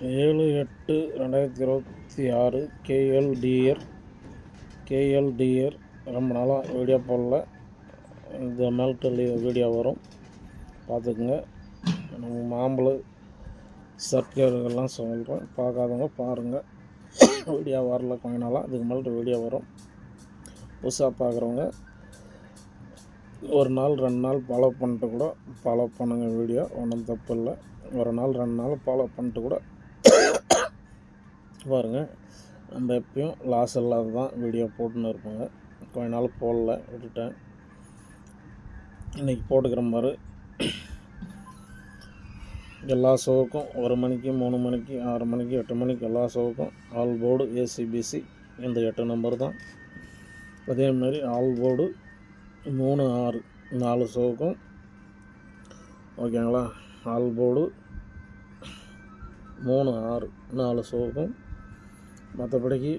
7/8/2026 KLTR ரொம்ப நாளாக video போடல. இந்த மேல்ட்டு வீடியோ வரும், பார்த்துக்குங்க. நம்ம மாம்பழம் சர்க்கரைகள்லாம் சொல்கிறேன், பார்க்காதவங்க பாருங்கள். வீடியோ வரல கொஞ்ச நாளாக, இதுக்கு மேல்ட்டு வீடியோ வரும். புதுசாக பார்க்குறவங்க ஒரு நாள் 2 நாள் ஃபாலோ பண்ணிட்டு கூட ஃபாலோ பண்ணுங்க. வீடியோ ஒன்றும் தப்பு இல்லை. ஒரு நாள் 2 நாள் ஃபாலோ பண்ணிட்டு கூட பாருங்கள். நம்ம எப்பயும் லாஸ் இல்லாத தான் வீடியோ போட்டுன்னு இருப்போங்க. கொஞ்ச நாள் போடல, விட்டுட்டேன். இன்றைக்கி போட்டுக்கிற மாதிரி எல்லா ஷோவுக்கும் 1 மணிக்கு 3 மணிக்கு 6 மணிக்கு 8 மணிக்கு எல்லா ஷோவுக்கும் ஆல் போர்டு ஏசிபிசி இந்த 8 நம்பர் தான். அதேமாதிரி ஆல் போர்டு 3, 6 4 ஷோவுக்கும் ஓகேங்களா. ஆல் போர்டு 3, 6 4 ஷோவுக்கும் மற்றபடிக்கு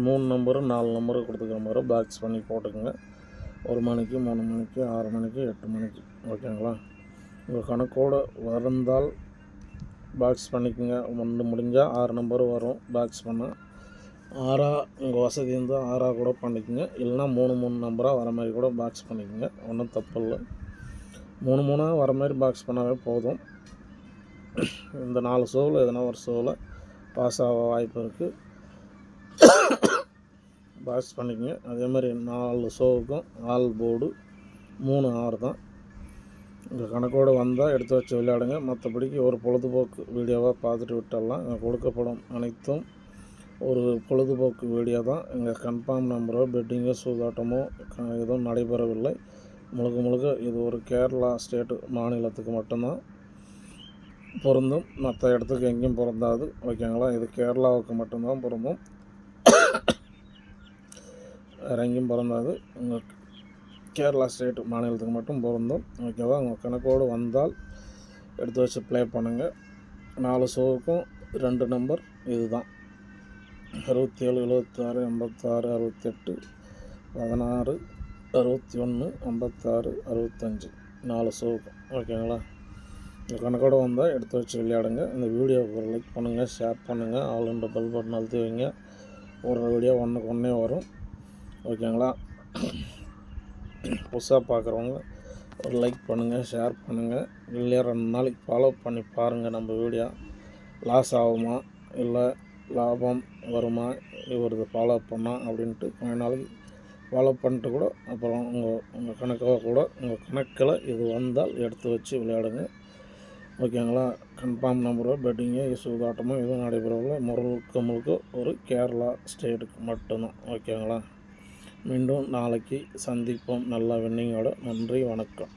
3 நம்பரு 4 நம்பரு கொடுத்துக்கிற மாதிரி பாக்ஸ் பண்ணி போட்டுக்கோங்க. 1 மணிக்கு 3 மணிக்கு 6 மணிக்கு 8 மணிக்கு ஓகேங்களா. உங்கள் கணக்கோடு வந்தால் பாக்ஸ் பண்ணிக்கோங்க. ஒன்று முடிஞ்சால் 6 நம்பரு வரும் பாக்ஸ் பண்ணால். 6 உங்கள் வசதி இருந்தால் 6 கூட பண்ணிக்கோங்க. இல்லைனா 3 நம்பராக வர மாதிரி கூட பாக்ஸ் பண்ணிக்கோங்க. ஒன்றும் தப்பு இல்லை. 3 வர மாதிரி பாக்ஸ் பண்ணாவே போதும். இந்த 4 ஷோவில் எதனா ஒரு ஷோவில் பாஸ் ஆக வாய்ப்பு இருக்குது, பாக்ஸ் பண்ணிக்கோங்க. அதேமாதிரி 4 ஷோவுக்கும் ஆல் போர்டு 3, 6 தான். உங்கள் கணக்கோடு வந்தால் எடுத்து வச்சு விளையாடுங்க. மற்றபடிக்கு ஒரு பொழுதுபோக்கு வீடியோவாக பார்த்துட்டு விட்டுடலாம். கொடுக்கப்படும் அனைத்தும் ஒரு பொழுதுபோக்கு வீடியோ தான். எங்கள் கன்ஃபார்ம் நம்பரோ பெட்டிங்கோ சூதாட்டமோ எதுவும் நடைபெறவில்லை. முழுக்க இது ஒரு கேரளா ஸ்டேட்டு மாநிலத்துக்கு மட்டும்தான் பொருந்தும். மற்ற இடத்துக்கு எங்கேயும் பொருந்தாது ஓகேங்களா. இது கேரளாவுக்கு மட்டும்தான் பொருந்தும், வேறு எங்கேயும் பொருந்தாது. உங்கள் கேரளா ஸ்டேட்டு மாநிலத்துக்கு மட்டும் பொருந்தும் ஓகேவா. உங்கள் கணக்கோடு வந்தால் எடுத்து வச்சு ப்ளே பண்ணுங்கள். 4 ஷோவுக்கும் 2 நம்பர் இது தான். 67, 76, 86, 68, 16, 61, 56, 65 4 ஷோவுக்கும் ஓகேங்களா. இந்த கணக்கோடு வந்தால் எடுத்து வச்சு விளையாடுங்க. இந்த வீடியோவுக்கு ஒரு லைக் பண்ணுங்கள், ஷேர் பண்ணுங்கள், ஆல்ன்ற பெல் பட்டன் அழுத்தி வைங்க. ஒரு வீடியோ ஒன்றுக்கு ஒன்றே வரும் ஓகேங்களா. புதுசாக பார்க்குறவங்க ஒரு லைக் பண்ணுங்கள், ஷேர் பண்ணுங்கள். இல்லையா 2 நாளைக்கு ஃபாலோ பண்ணி பாருங்கள். நம்ம வீடியோ லாஸ் ஆகுமா இல்லை லாபம் வருமா இவரது ஃபாலோ பண்ணால் அப்படின்ட்டு கொஞ்ச நாளைக்கு ஃபாலோ பண்ணிட்டு கூட அப்புறம் உங்கள் கணக்கில் இது வந்தால் எடுத்து வச்சு விளையாடுங்க ஓகேங்களா. கன்ஃபார்ம் நம்பரோ பெட்டிங்கோ சூதாட்டமோ எதுவும் நடைபெறவில்லை. முழுக்க ஒரு கேரளா ஸ்டேட்டுக்கு மட்டும்தான் ஓகேங்களா. மீண்டும் நாளைக்கு சந்திப்போம் நல்ல வின்னிங்கோட. நன்றி, வணக்கம்.